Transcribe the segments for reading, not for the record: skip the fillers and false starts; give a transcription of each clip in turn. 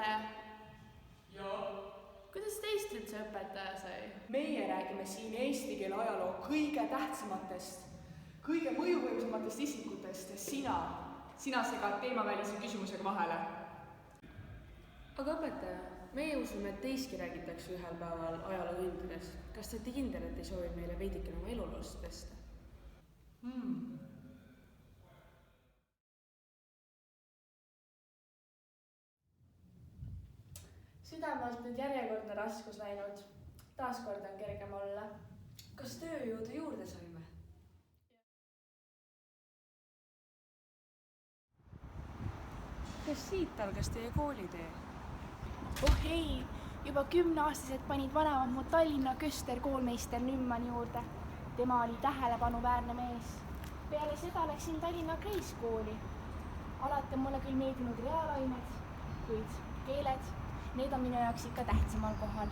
õpetaja. Kuidas teist üldse õpetaja sai? Meie räägime siin eesti keele ajaloo kõige tähtsamatest, kõige mõjuvõimsamatest isikutest ja sina segad teemavälise küsimusega vahele. Aga õpetaja, meie usume, et teiski räägitakse ühel päeval ajaloo tundides. Kas te olete kindel, et ei soovi meile veidikene oma eluloost tõsta? Südamalt nüüd järjekordne raskus läinud. Taaskord on kergem olla. Kas tööjõudu juurde saime? Kas siit algas teie koolitee? Oh ei, juba 10-aastased panid vanemad mu Tallinna Köster-koolmeister Nümmani juurde. Tema oli tähelepanuväärne mees. Peale seda läksin Tallinna Kreiskooli. Alati on mulle küll meeldinud reaalained, kuid keeled, need on minu jaoks ikka tähtsamal kohal.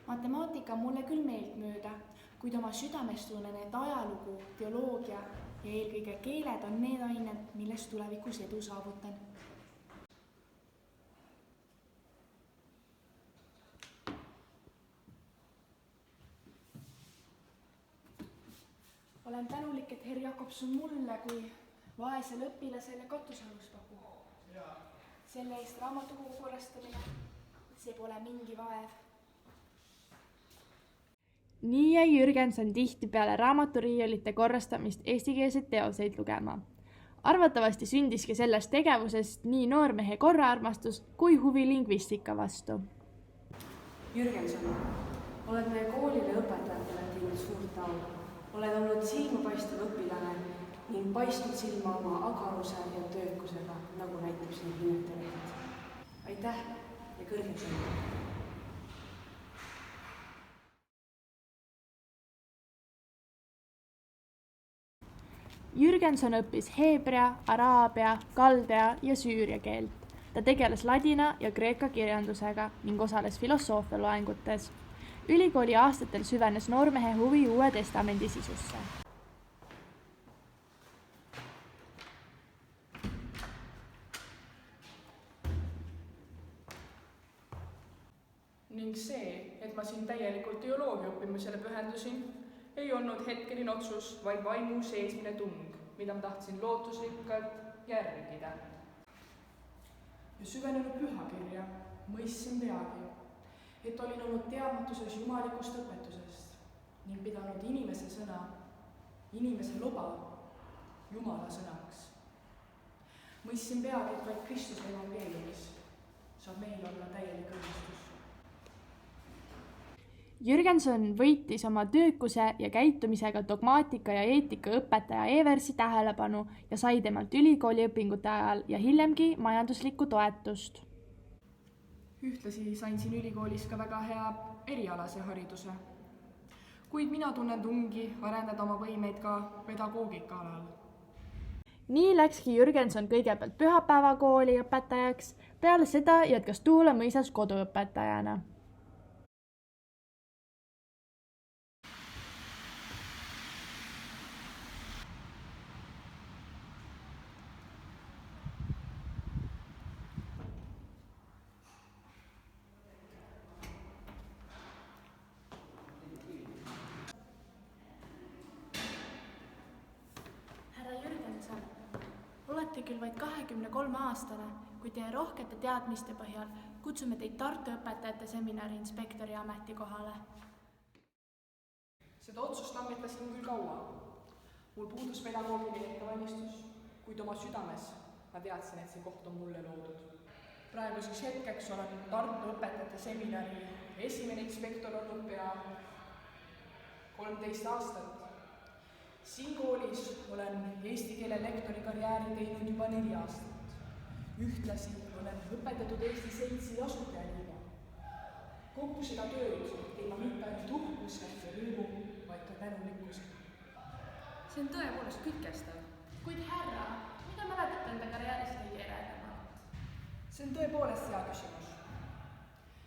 Matemaatika on mulle küll meeltmööda, kuid oma südames tunnen, et ajalugu, teoloogia ja eelkõige keeled on need ained, milles tulevikus edu saavutan. Olen tänulik, et Herr Jakobson mulle kui vaesele õpilasele katusalust pakub. Selle eest raamatukogu korrastamine, see pole mingi vaev. Nii jäi Jürgenson tihtipeale raamaturiiulite korrastamist eestikeelseid teoseid lugema. Arvatavasti sündiski sellest tegevusest nii noormehe korraarmastus kui huvi lingvistika vastu. Jürgenson, oled meie koolile õpetajatele teinud suurt au. Oled olnud silmapaistev õpilane ning paistnud silma oma agaruse ja töökusega, nagu näitab sinu hinneteleid. Aitäh ja kõrged sõnad! Jürgenson õppis heebrea, araabia, kaldea ja süüria keelt. Ta tegeles ladina ja kreeka kirjandusega ning osales filosoofia loengutes. Ülikooli aastatel süvenes noormehe huvi Uue Testamendi sisusse. Ning see, et ma siin täielikult teoloogia õppimisele pühendusin, ei olnud hetkeline otsus, vaid vaimu seesmine tung, mida ma tahtsin lootusrikkalt järgida. Ja süvenenud pühakirja mõistsin peagi, et olin olnud teadmatuses jumalikust õpetusest ning pidanud inimese sõna, inimese loba Jumala sõnaks. Mõistsin peagi, et vaid Kristuse evangeeliumis saab meil olla täielik õnnistus. Jürgenson võitis oma töökuse ja käitumisega dogmaatika ja eetika õpetaja Eversi tähelepanu ja sai temalt ülikooli õpingute ajal ja hiljemgi majanduslikku toetust. Ühtlasi sain siin ülikoolis ka väga hea erialase hariduse, kuid mina tunnen tungi arendada oma võimeid ka pedagoogika alal. Nii läkski Jürgenson kõigepealt pühapäevakooli õpetajaks, peale seda jätkas Tuula mõisas koduõpetajana. Olete küll vaid 23-aastane, kui teie rohkete teadmiste põhjal kutsume teid Tartu õpetajate seminari inspektori ametikohale. Seda otsust langetasin küll kaua. Mul puudus pedagoogiline ettevalmistus, kuid oma südames ma teadsin, et see koht on mulle loodud. Praeguseks hetkeks olen Tartu õpetajate seminari esimene inspektor olnud pea 13 aastat. Siin koolis olen eesti keele lektori karjääri teinud juba 4 aastat. Ühtlasi olen õpetatud Eesti Seltsi asutajaliiga. Kogu seda tööd teen ma mitte ainult uhkuse ja rõõmu, vaid ka tänulikkusega. See on tõepoolest kütkestav. Kuid härra, mida mäletate enda karjäärist kõige eredamat? See on tõepoolest hea küsimus.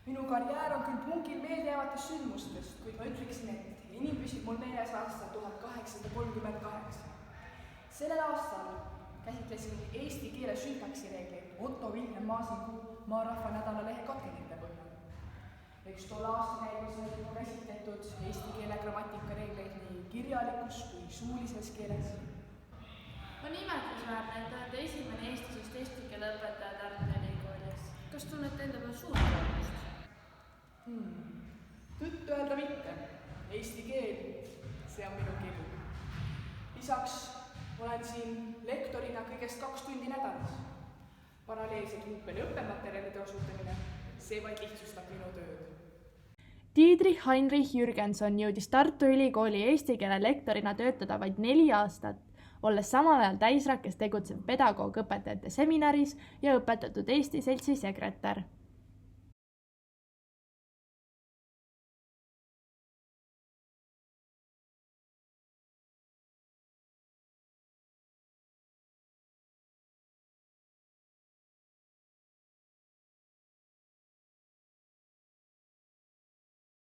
Minu karjäär on küll pungil meeldejäävatest sündmustest, kuid ma ütleksin, et enim püsib mul meeles aastal 1838. Sellel aastal käsitlesin eesti keele süntaksireegleid Otto Wilhelm Maasingu Maarahva nädalalehe katkendite põhjal. Eks tol aastakäigus on juba käsitletud eesti keele grammatikareegleid nii kirjalikus kui suulises keeles. On imetlusväärne, et te olete esimene eestlasest eesti keele õpetaja Tartu Ülikoolis. Kas tunnete enda peal suurt koormust? Tõtt öelda mitte. Eesti keel, see on minu kirg. Lisaks olen siin lektorina kõigest 2 tundi nädalas. Paralleelselt Huupeli õppematerjalide osutamine, see vaid lihtsustab minu tööd. Diedrich Heinrich Jürgenson jõudis Tartu Ülikooli eesti keele lektorina töötada vaid 4 aastat, olles samal ajal täisrak, kes tegutseb pedagoog õpetajate seminaris ja õpetatud Eesti Seltsi sekretär.